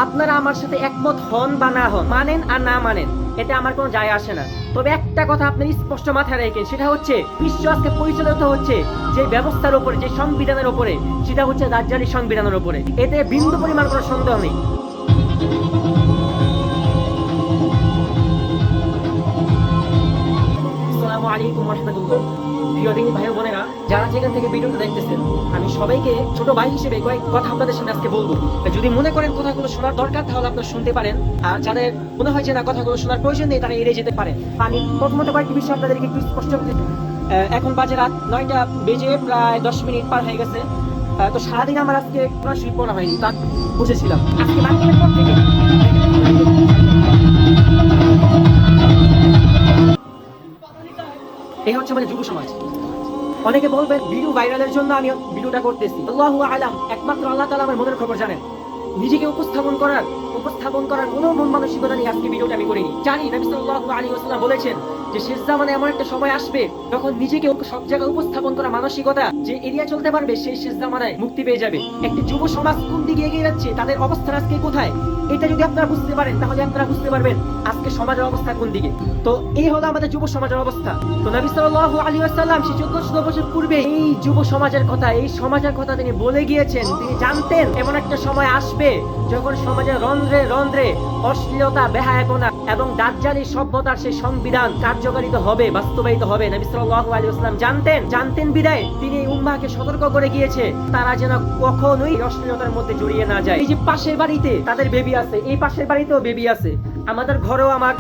আপনারা আমার সাথে একমত হন বা না হন, মানেন আর না মানেন, এতে আমার কোনো যায় আসে না। তবে একটা কথা আপনার স্পষ্ট মাথায় রেখে, সেটা হচ্ছে বিশ্ব আজকে পরিচালিত হচ্ছে যে ব্যবস্থার উপরে, যে সংবিধানের উপরে, সেটা হচ্ছে দাজ্জালি সংবিধানের উপরে। এতে বিন্দু পরিমাণ কোনো সন্দেহ নেই। আসসালামু আলাইকুম ওয়া রাহমাতুল্লাহ। প্রিয় দিনী ভাই বোনেরা, যারা যেখান থেকে ভিডিওটা দেখতেছেন, আমি সবাইকে ছোট ভাই হিসেবে কয়েক কথা আপনাদের সামনে আজকে বলবো। যদি মনে করেন কথাগুলো শোনার দরকার, তাহলে আপনারা শুনতে পারেন, আর যাদের মনে হয় যে না কথাগুলো শোনার প্রয়োজন নেই, তারা এড়িয়ে যেতে পারে। আমি প্রথমত কয়েকটি বিষয় আপনাদেরকে একটু স্পষ্ট করতে, এখন বাজে রাত 9টা বেজে প্রায় 10 মিনিট পার হয়ে গেছে। তো সারাদিন আমার আজকে সরাসরি পড়া হয়নি, তা বুঝেছিলাম। আজকে মাধ্যমিক পর থেকে এই হচ্ছে আমাদের যুব সমাজ। অনেকে বলবেন ভিডিও ভাইরালের জন্য আমি ভিডিওটা করতেছি। আল্লাহু আলাম, একমাত্র আল্লাহ তাআলা আমার মনের খবর জানেন। নিজেকে উপস্থাপন করার কোনো মন মানসিকতা নিয়ে আজকে ভিডিওটা আমি করিনি। জানি নবী সাল্লাল্লাহু আলাইহি ওয়াসাল্লাম বলেছেন যে শেষ জামানে এমন একটা সময় আসবে যখন নিজেকে সব জায়গায় উপস্থাপন করা মানসিকতা যে এরিয়া চলতে পারবে, সেই শেষ জামানায় মুক্তি পেয়ে যাবে। একটি যুব সমাজ কোন দিকে এগিয়ে যাচ্ছে, তাদের অবস্থান আজকে কোথায়, এটা যদি আপনারা বুঝতে পারেন, তাহলে আপনারা বুঝতে পারবেন আজকে সমাজের অবস্থা কোন দিকে। তো এই হলো আমাদের যুব সমাজের অবস্থা। তো নবী সাল্লাল্লাহু আলাইহি ওয়াসাল্লাম সেই 1400 বছর পূর্বে এই যুব সমাজের কথা, এই সমাজের কথা তিনি বলে গিয়েছেন। তিনি জানতেন এমন একটা সময় আসবে যখন সমাজের রন্ধ্রে রন্ধ্রে অশ্লীলতা, বেহায়াপনা এবং দাজ্জালি সভ্যতার সেই সংবিধান কার্যকারিত হবে, বাস্তবায়িত হবে। নবী সাল্লাল্লাহু আলাইহি ওয়াসাল্লাম জানতেন বিদায় তিনি এই উম্মাহকে সতর্ক করে গিয়েছে, তারা যেন কখনোই অশ্লীলতার মধ্যে জড়িয়ে না যায়। এই যে পাশের বাড়িতে তাদের বেবি আছে, এই পাশের বাড়িতেও বেবি আছে, আমাদের ঘরেও আমার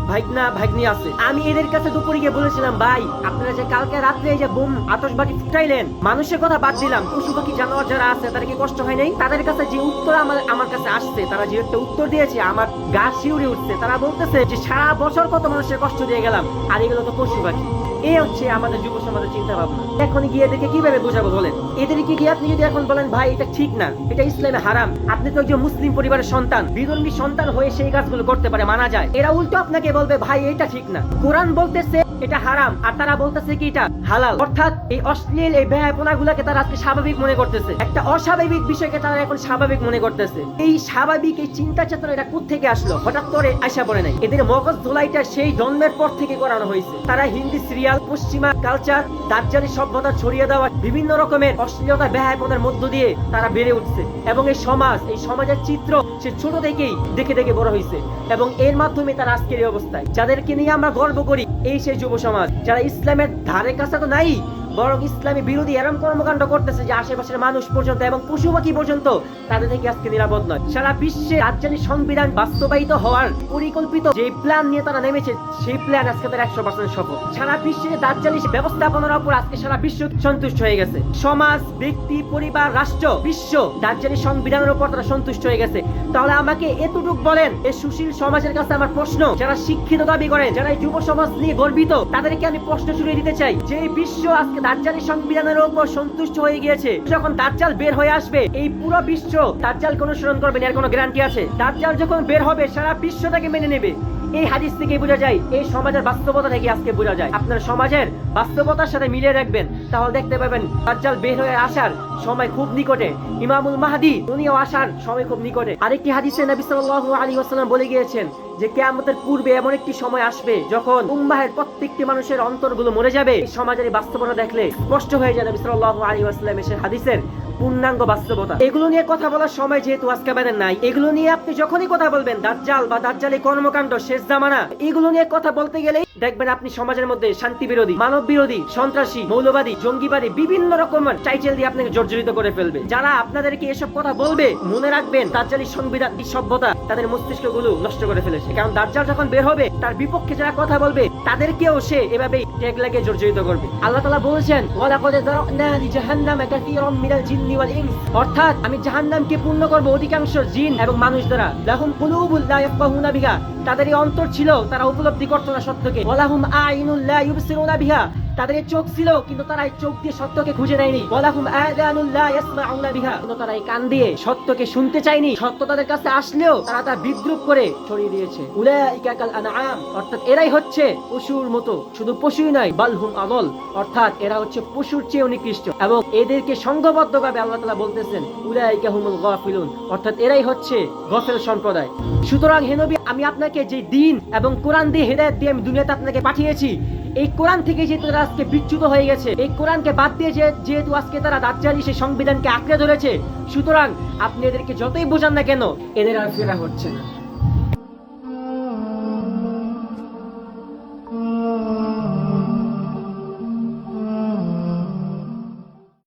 ভাগ্নি আছে। আমি এদের কাছে দুপুরে গিয়ে বলেছিলাম, ভাই আপনারা যে কালকে রাত্রে এই যে বুম আতশবাজি ফুটাইলেন, মানুষের কথা বাদ দিলাম, পশু পাখি জানোয়ার যারা আছে তাদের কি কষ্ট হয় নাই? তাদের কাছে যে উত্তর আমার কাছে আসছে, তারা যে একটা উত্তর দিয়েছে, আমার গা শিউরে উঠছে। তারা বলতেছে যে সারা বছর কত মানুষের কষ্ট দিয়ে গেলাম, আর এগুলো তো পশু পাখি। এই হচ্ছে আমাদের যুব সমাজের চিন্তা ভাবনা। এখন গিয়ে এদেরকে কিভাবে বোঝাবো বলেন? এদেরকে গিয়ে আপনি যদি এখন বলেন ভাই এটা ঠিক না, এটা ইসলামে হারাম, আপনি তো একজন মুসলিম পরিবারের সন্তান, বিধর্মী সন্তান হয়ে সেই কাজগুলো করতে পারে, মানা যায়। এরা উল্টো আপনাকে বলবে ভাই এটা ঠিক না, কোরআন বলতেছে এটা হারাম, আর তারা বলতেছে কি এটা হালাল। অর্থাৎ এই অশ্লীল, এই বেহায়াপনা গুলাকে তারা আজকে স্বাভাবিক মনে করতেছে, একটা অস্বাভাবিক বিষয়কে তারা এখন স্বাভাবিক মনে করতেছে। এই স্বাভাবিক, এই চিন্তা চেতনা এটা কোত্থেকে আসলো? হঠাৎ করে আশা পড়ে নাই। এদের মগজ ধোলাইটা সেই জন্মের পর থেকে করানো হয়েছে। তারা হিন্দি সিরিয়াল, পশ্চিমা কালচার, দাজ্জালি সভ্যতা ছড়িয়ে দেওয়া বিভিন্ন রকমের অশ্লীলতা, বেহায়াপনার মধ্য দিয়ে তারা বেড়ে উঠছে। এবং এই সমাজের চিত্র সে ছোট থেকেই দেখে দেখে বড় হয়েছে, এবং এর মাধ্যমে তারা আজকের এই অবস্থায়। যাদেরকে নিয়ে আমরা গর্ব করি, এই সেই যুব সমাজ যারা ইসলামের ধারে কাছে তো নাই, বরং ইসলামী বিরোধী এরম কর্মকাণ্ড করতেছে যে আশেপাশের মানুষ পর্যন্ত এবং পশু পাখি পর্যন্ত তাদের থেকে আজকে নিরাপদ নয়। সারা বিশ্বে রাজধানী সংবিধান বাস্তবায়িত হওয়ার পরিকল্পিত যে প্ল্যান নিয়ে তারা নেমেছে, সেই প্ল্যান আজকে তার 100% সফল। সারা বিশ্বে দাজ্জালি ব্যবস্থাপনার উপর আজকে সারা বিশ্ব সন্তুষ্ট হয়ে গেছে। সমাজ, ব্যক্তি, পরিবার, রাষ্ট্র, বিশ্ব দাজ্জালি সংবিধানের উপর তারা সন্তুষ্ট হয়ে গেছে। তাহলে আমাকে এতটুকু বলেন, এই সুশীল সমাজের কাছে আমার প্রশ্ন, যারা শিক্ষিত দাবি করেন, যারা এই যুব সমাজ নিয়ে গর্বিত, তাদেরকে আমি প্রশ্ন ছুড়ে দিতে চাই যে বিশ্ব আজকে দাজ্জালি সংবিধানের উপর সন্তুষ্ট হয়ে গিয়েছে, যখন দাজ্জাল বের হয়ে আসবে, এই পুরো বিশ্ব দাজ্জালকে অনুসরণ করবে, এর কোনো গ্যারান্টি আছে? দাজ্জাল যখন বের হবে, সারা বিশ্ব তাকে মেনে নেবে। এই হাদিস থেকে বোঝা যায়, এই সমাজের বাস্তবতা থেকে আজকে বোঝা যায়। আপনার সমাজের বাস্তবতার সাথে মিলিয়ে রাখবেন, তাহলে দেখতে পাবেন দাজ্জাল বের হয়ে আসার সময় খুব নিকটে, ইমামুল মাহদি উনিও আসার সময় খুব নিকটে। আরেকটি হাদিসে নবী সাল্লাল্লাহু আলাইহি ওয়াসাল্লাম বলে গিয়েছেন যে কিয়ামতের পূর্বে এমন একটি সময় আসবে যখন উম্মাহের প্রত্যেকটি মানুষের অন্তরগুলো মরে যাবে। এই সমাজের বাস্তবতা দেখলে স্পষ্ট হয়ে যায় নবী সাল্লাল্লাহু আলাইহি ওয়াসাল্লামের হাদিসের পূর্ণাঙ্গ বাস্তবতা। এগুলো নিয়ে কথা বলার সময় যেহেতু আজকে আমাদের নাই, এগুলো নিয়ে আপনি যখনই কথা বলবেন, দাজ্জাল বা দাজ্জালি কর্মকাণ্ড, শেষ জামানা, এগুলো নিয়ে কথা বলতে গেলেই দেখবেন আপনি সমাজের মধ্যে শান্তি বিরোধী, মানব বিরোধী, সন্ত্রাসী, মৌলবাদী, জঙ্গিবাদী বিভিন্ন রকমের টাইটেল দিয়ে আপনাকে জর্জরিত করে ফেলবে। যারা আপনাদেরকে এসব কথা বলবে, মনে রাখবেন দাজ্জালি সংবিধান, সভ্যতা তাদের মস্তিষ্কগুলো নষ্ট করে ফেলেছে। কারণ দাজ্জাল যখন বের হবে, তার বিপক্ষে যারা কথা বলবে তাদেরকেও সে এভাবেই ট্যাগ লাগিয়ে জর্জরিত করবে। আল্লাহ তাআলা বলেছেন, ওয়ালাকাদ যারানা লিজাহান্নামা কাসীরাম মিনাল জিন্নি ওয়াল ইনস, অর্থাৎ আমি জাহান্নামকে পূর্ণ করব অধিকাংশ জিন এবং মানুষ দ্বারা। লাহুম কুলুবুল লা ইয়াফকাহুনা বিহা, তাদের এই অন্তর ছিল, তারা উপলব্ধি করত না সত্যকে। ওয়ালাহুম আইনুল লা ইউবসিরুনা বিহা, তাদের এই চোখ ছিল কিন্তু তারা এই চোখ দিয়ে সত্যকে খুঁজে নেয়নি। ওয়ালাহুম আযানুন লা ইয়াসমাউনা বিহা, কিন্তু তারা এই কান দিয়ে সত্যকে শুনতে চায়নি। সত্য তাদের কাছে আসলেও তারা তা বিদ্রুপ করে ছড়িয়ে দিয়েছে। উলাইকা কাল আনআম, অর্থাৎ এরাই হচ্ছে পশুর মতো। শুধু পশুই নয়, বালহুম আদল, অর্থাৎ এরা হচ্ছে পশুর চেয়ে নিকৃষ্ট। এবং এদেরকে সংঘবদ্ধভাবে আল্লাহ তাআলা বলতেছেন উলাইকা হুমুল গাফিলুন, অর্থাৎ এরাই হচ্ছে গফেল সম্প্রদায়। সুতরাং হে নবী, আমি আপনাকে যে দ্বীন এবং কোরআন দিয়ে হেদায়েত দিয়ে আমি দুনিয়াতে আপনাকে পাঠিয়েছি, এই কোরআন থেকে যেহেতু তারা আজকে বিচ্যুত হয়ে গেছে, এই কোরআনকে বাদ দিয়ে যেহেতু আজকে তারা দাজ্জালি সেই সংবিধানকে আঁকড়ে ধরেছে, সুতরাং আপনি এদেরকে যতই বোঝান না কেন এদের আর ফেরা হচ্ছে না।